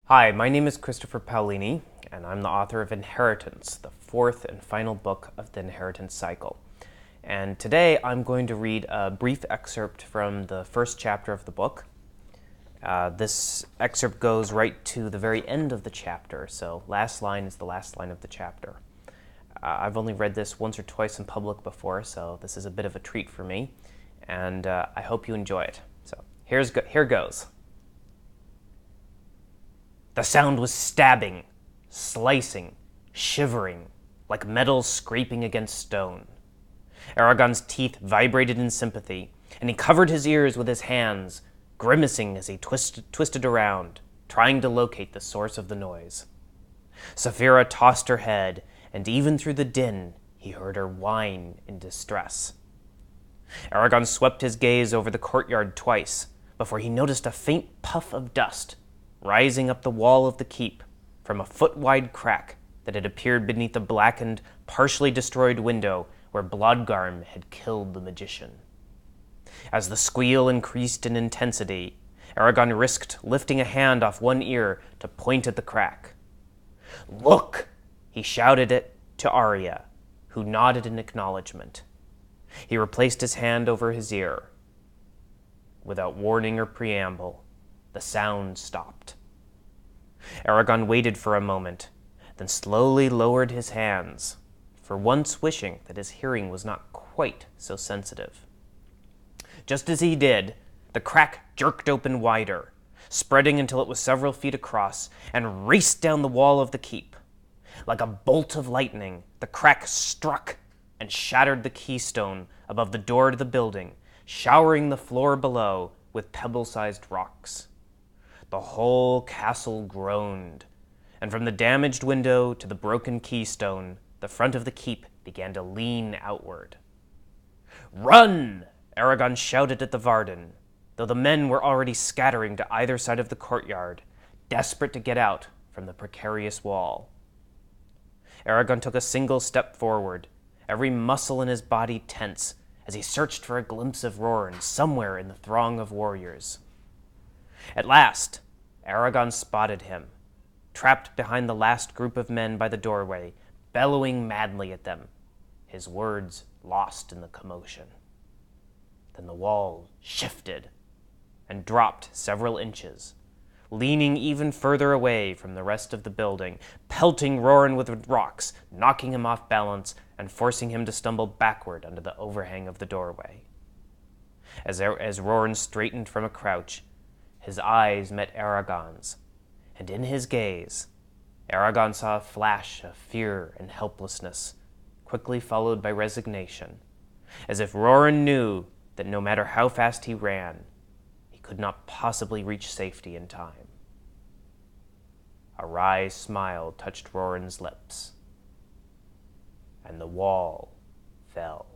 Hi, my name is Christopher Paolini, and I'm the author of Inheritance, the fourth and final book of the Inheritance cycle. And today I'm going to read a brief excerpt from the first chapter of the book. This excerpt goes right to the very end of the chapter, so last line is the last line of the chapter. I've only read this once or twice in public before, so this is a bit of a treat for me, and I hope you enjoy it. So here goes. The sound was stabbing, slicing, shivering, like metal scraping against stone. Eragon's teeth vibrated in sympathy, and he covered his ears with his hands, grimacing as he twisted around, trying to locate the source of the noise. Saphira tossed her head, and even through the din, he heard her whine in distress. Eragon swept his gaze over the courtyard twice, before he noticed a faint puff of dust rising up the wall of the keep from a foot-wide crack that had appeared beneath a blackened, partially destroyed window where Blodgarm had killed the magician. As the squeal increased in intensity, Eragon risked lifting a hand off one ear to point at the crack. "Look!" he shouted it to Arya, who nodded in acknowledgement. He replaced his hand over his ear. Without warning or preamble, the sound stopped. Eragon waited for a moment, then slowly lowered his hands, for once wishing that his hearing was not quite so sensitive. Just as he did, the crack jerked open wider, spreading until it was several feet across, and raced down the wall of the keep. Like a bolt of lightning, the crack struck and shattered the keystone above the door to the building, showering the floor below with pebble-sized rocks. The whole castle groaned, and from the damaged window to the broken keystone, the front of the keep began to lean outward. "Run!" Eragon shouted at the Varden, though the men were already scattering to either side of the courtyard, desperate to get out from the precarious wall. Eragon took a single step forward, every muscle in his body tense, as he searched for a glimpse of Roran somewhere in the throng of warriors. At last, Eragon spotted him, trapped behind the last group of men by the doorway, bellowing madly at them, his words lost in the commotion. Then the wall shifted and dropped several inches, leaning even further away from the rest of the building, pelting Roran with rocks, knocking him off balance, and forcing him to stumble backward under the overhang of the doorway. As Roran straightened from a crouch, his eyes met Eragon's, and in his gaze, Eragon saw a flash of fear and helplessness, quickly followed by resignation, as if Roran knew that no matter how fast he ran, he could not possibly reach safety in time. A wry smile touched Roran's lips, and the wall fell.